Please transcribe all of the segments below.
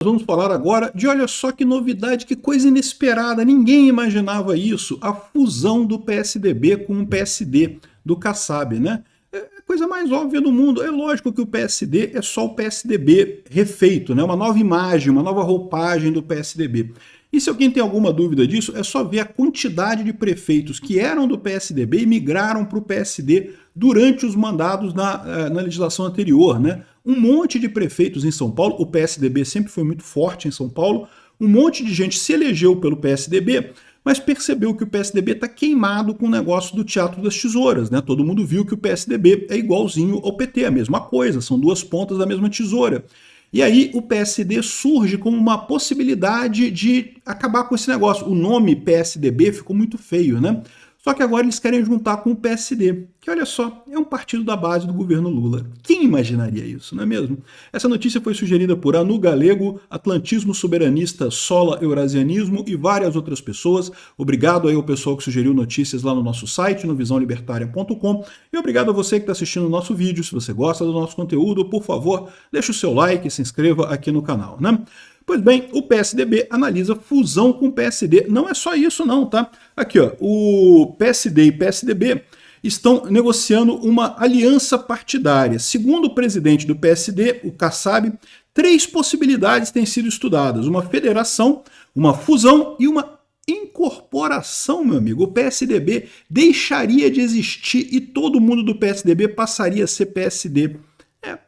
Vamos falar agora de, olha só que novidade, que coisa inesperada, ninguém imaginava isso, a fusão do PSDB com o PSD do Kassab, né? É a coisa mais óbvia do mundo. É lógico que o PSD é só o PSDB refeito, né? Uma nova imagem, uma nova roupagem do PSDB. E se alguém tem alguma dúvida disso, é só ver a quantidade de prefeitos que eram do PSDB e migraram para o PSD durante os mandados na legislação anterior, né? Um monte de prefeitos em São Paulo, o PSDB sempre foi muito forte em São Paulo, um monte de gente se elegeu pelo PSDB, mas percebeu que o PSDB está queimado com o negócio do Teatro das Tesouras, né? Todo mundo viu que o PSDB é igualzinho ao PT, a mesma coisa, são duas pontas da mesma tesoura. E aí o PSD surge como uma possibilidade de acabar com esse negócio. O nome PSDB ficou muito feio, né? Só que agora eles querem juntar com o PSD, que, olha só, é um partido da base do governo Lula. Quem imaginaria isso, não é mesmo? Essa notícia foi sugerida por Anu Galego, Atlantismo Soberanista, Sola Eurasianismo e várias outras pessoas. Obrigado aí ao pessoal que sugeriu notícias lá no nosso site, no visãolibertaria.com. E obrigado a você que está assistindo o nosso vídeo. Se você gosta do nosso conteúdo, por favor, deixe o seu like e se inscreva aqui no canal, né? Pois bem, o PSDB analisa fusão com o PSD. Não é só isso não, tá? Aqui, ó, o PSD e PSDB estão negociando uma aliança partidária. Segundo o presidente do PSD, o Kassab, 3 possibilidades têm sido estudadas. Uma federação, uma fusão e uma incorporação, meu amigo. O PSDB deixaria de existir e todo mundo do PSDB passaria a ser PSD.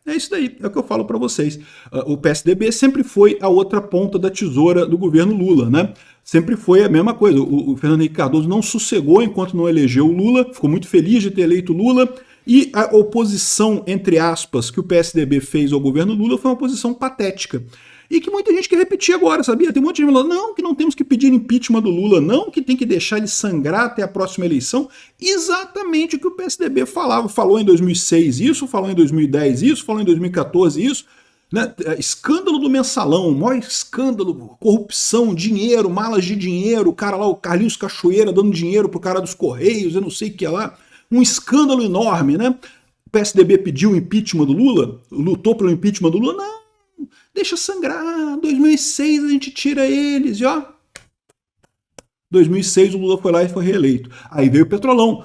É isso daí, é o que eu falo para vocês. O PSDB sempre foi a outra ponta da tesoura do governo Lula, né? Sempre foi a mesma coisa. O Fernando Henrique Cardoso não sossegou enquanto não elegeu o Lula, ficou muito feliz de ter eleito Lula, e a oposição, entre aspas, que o PSDB fez ao governo Lula foi uma oposição patética. E que muita gente quer repetir agora, sabia? Tem um monte de gente falando, não, que não temos que pedir impeachment do Lula, não, que tem que deixar ele sangrar até a próxima eleição. Exatamente o que o PSDB falava. Falou em 2006 isso, falou em 2010 isso, falou em 2014 isso. Né? Escândalo do mensalão, maior escândalo, corrupção, dinheiro, malas de dinheiro, o cara lá, o Carlinhos Cachoeira dando dinheiro pro cara dos Correios, eu não sei o que lá. Um escândalo enorme, né? O PSDB pediu o impeachment do Lula, lutou pelo impeachment do Lula, não. Deixa sangrar, 2006 a gente tira eles, e ó, 2006 o Lula foi lá e foi reeleito. Aí veio o Petrolão,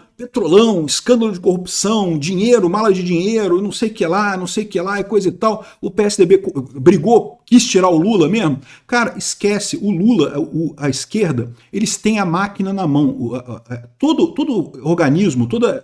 escândalo de corrupção, dinheiro, mala de dinheiro, não sei o que lá, e coisa e tal. O PSDB brigou, quis tirar o Lula mesmo. Cara, esquece, o Lula, a esquerda, eles têm a máquina na mão. Todo organismo, toda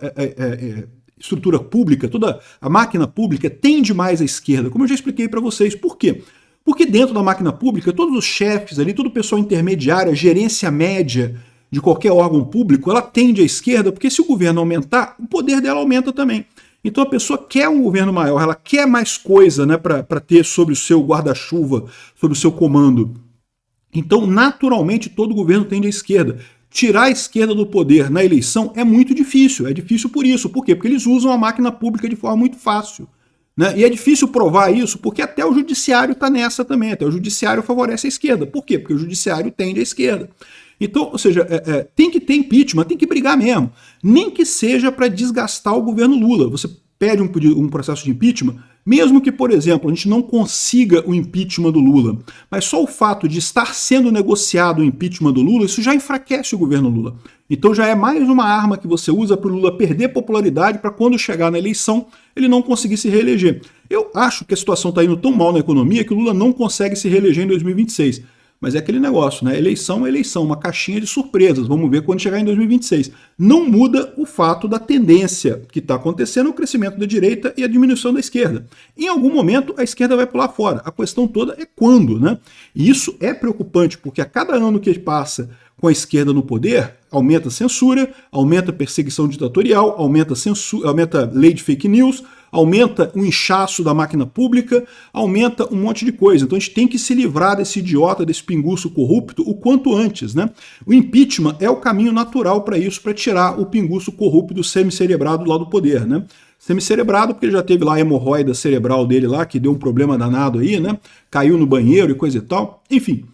estrutura pública, toda a máquina pública tende mais à esquerda, como eu já expliquei para vocês. Por quê? Porque dentro da máquina pública, todos os chefes ali, todo o pessoal intermediário, a gerência média de qualquer órgão público, ela tende à esquerda, porque se o governo aumentar, o poder dela aumenta também. Então a pessoa quer um governo maior, ela quer mais coisa, né, para ter sobre o seu guarda-chuva, sobre o seu comando. Então, naturalmente, todo governo tende à esquerda. Tirar a esquerda do poder na eleição é muito difícil. É difícil por isso. Por quê? Porque eles usam a máquina pública de forma muito fácil. Né? E é difícil provar isso porque até o judiciário está nessa também. Até o judiciário favorece a esquerda. Por quê? Porque o judiciário tende à esquerda. Então, ou seja, tem que ter impeachment, tem que brigar mesmo. Nem que seja para desgastar o governo Lula. Você pede um processo de impeachment, mesmo que, por exemplo, a gente não consiga o impeachment do Lula, mas só o fato de estar sendo negociado o impeachment do Lula, isso já enfraquece o governo Lula. Então já é mais uma arma que você usa para o Lula perder popularidade para quando chegar na eleição ele não conseguir se reeleger. Eu acho que a situação está indo tão mal na economia que o Lula não consegue se reeleger em 2026. Mas é aquele negócio, né? Eleição é eleição, uma caixinha de surpresas. Vamos ver quando chegar em 2026. Não muda o fato da tendência que está acontecendo, o crescimento da direita e a diminuição da esquerda. Em algum momento, a esquerda vai pular fora. A questão toda é quando, né? E isso é preocupante, porque a cada ano que passa com a esquerda no poder, aumenta a censura, aumenta a perseguição ditatorial, aumenta lei de fake news, aumenta o inchaço da máquina pública, aumenta um monte de coisa. Então a gente tem que se livrar desse idiota, desse pinguço corrupto o quanto antes, né? O impeachment é o caminho natural para isso, para tirar o pinguço corrupto semi-cerebrado lá do poder, né? Semi-cerebrado porque ele já teve lá a hemorroida cerebral dele lá, que deu um problema danado aí, né? Caiu no banheiro e coisa e tal. Enfim,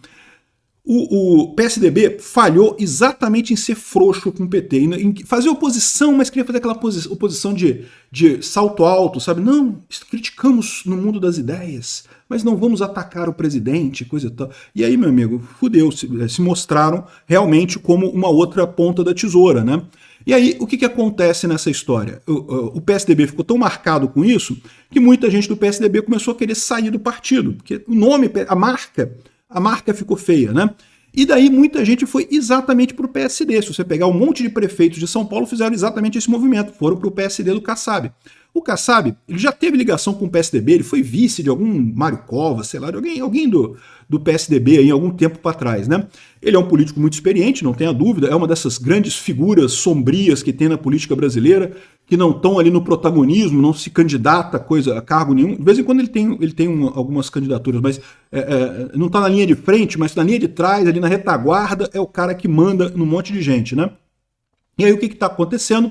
o PSDB falhou exatamente em ser frouxo com o PT, em fazer oposição, mas queria fazer aquela oposição de salto alto, sabe? Não, criticamos no mundo das ideias, mas não vamos atacar o presidente, coisa e tal. E aí, meu amigo, fudeu, se mostraram realmente como uma outra ponta da tesoura, né? E aí, o que acontece nessa história? O PSDB ficou tão marcado com isso que muita gente do PSDB começou a querer sair do partido, porque o nome, a marca ficou feia, né? E daí muita gente foi exatamente para o PSD. Se você pegar um monte de prefeitos de São Paulo, fizeram exatamente esse movimento, foram para o PSD do Kassab. O Kassab, ele já teve ligação com o PSDB, ele foi vice de algum Mário Covas, sei lá, de alguém do PSDB aí, algum tempo para trás, né? Ele é um político muito experiente, não tenha dúvida, é uma dessas grandes figuras sombrias que tem na política brasileira, que não estão ali no protagonismo, não se candidata a cargo nenhum. De vez em quando ele tem algumas candidaturas, mas não está na linha de frente, mas na linha de trás, ali na retaguarda, é o cara que manda num monte de gente, né? E aí o que está acontecendo?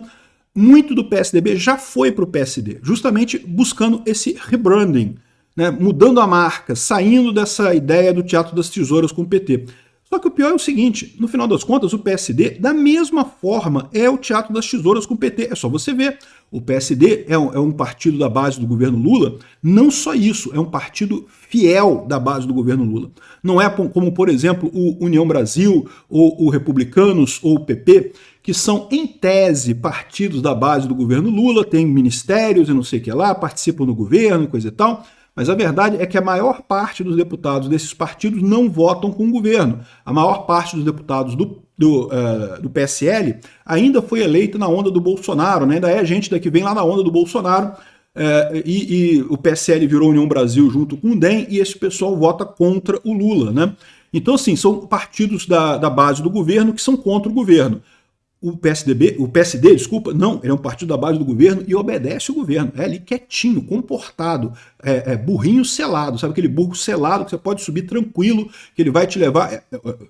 Muito do PSDB já foi para o PSD, justamente buscando esse rebranding, né, mudando a marca, saindo dessa ideia do Teatro das Tesouras com o PT. Só que o pior é o seguinte, no final das contas, o PSD, da mesma forma, é o Teatro das Tesouras com o PT. É só você ver. O PSD é um partido da base do governo Lula, não só isso, é um partido fiel da base do governo Lula. Não é como, por exemplo, o União Brasil, ou o Republicanos, ou o PP, que são, em tese, partidos da base do governo Lula, têm ministérios e não sei o que lá, participam do governo e coisa e tal, mas a verdade é que a maior parte dos deputados desses partidos não votam com o governo. A maior parte dos deputados do PSL ainda foi eleita na onda do Bolsonaro, né? Ainda é gente que vem lá na onda do Bolsonaro, e o PSL virou União Brasil junto com o DEM, e esse pessoal vota contra o Lula, né? Então, assim, são partidos da base do governo que são contra o governo. O PSD, desculpa, não, ele é um partido da base do governo e obedece o governo. É ali quietinho, comportado, burrinho selado, sabe aquele burro selado que você pode subir tranquilo, que ele vai te levar.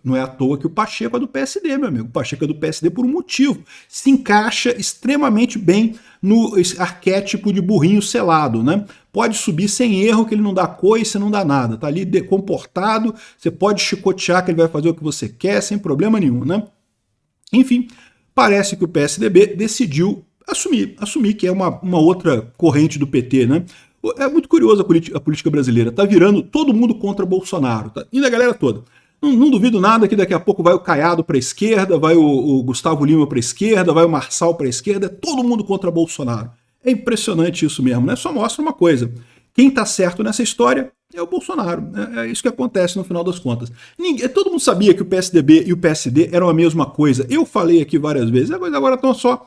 Não é à toa que o Pacheco é do PSD, meu amigo. O Pacheco é do PSD por um motivo. Se encaixa extremamente bem no arquétipo de burrinho selado, né? Pode subir sem erro, que ele não dá coice, não dá nada. Tá ali comportado, você pode chicotear que ele vai fazer o que você quer, sem problema nenhum, né? Enfim, parece que o PSDB decidiu assumir que é uma outra corrente do PT, né? É muito curioso a política brasileira, tá virando todo mundo contra Bolsonaro, tá indo a galera toda. Não duvido nada que daqui a pouco vai o Caiado para a esquerda, vai o Gustavo Lima para a esquerda, vai o Marçal para a esquerda, é todo mundo contra Bolsonaro. É impressionante isso mesmo, né? Só mostra uma coisa, quem está certo nessa história é o Bolsonaro. É isso que acontece no final das contas. Todo mundo sabia que o PSDB e o PSD eram a mesma coisa. Eu falei aqui várias vezes, mas agora estão só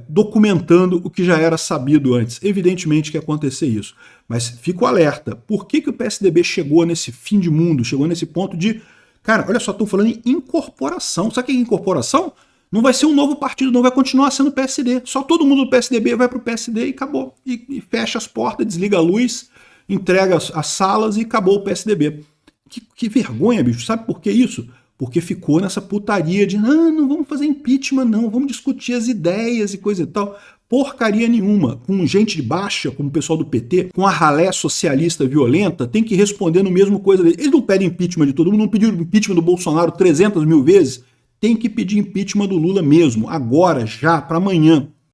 documentando o que já era sabido antes. Evidentemente que ia acontecer isso. Mas fico alerta. Por que o PSDB chegou nesse fim de mundo? Chegou nesse ponto de... Cara, olha só, estão falando em incorporação. Sabe o que é incorporação? Não vai ser um novo partido, não vai continuar sendo PSD. Só todo mundo do PSDB vai para o PSD e acabou. E fecha as portas, desliga a luz, entrega as salas e acabou o PSDB. Que vergonha, bicho. Sabe por que isso? Porque ficou nessa putaria de não vamos fazer impeachment, não, vamos discutir as ideias e coisa e tal. Porcaria nenhuma. Com gente de baixa, como o pessoal do PT, com a ralé socialista violenta, tem que responder no mesmo coisa dele. Eles não pedem impeachment de todo mundo, não pediram impeachment do Bolsonaro 300 mil vezes. Tem que pedir impeachment do Lula mesmo, agora, já, para amanhã.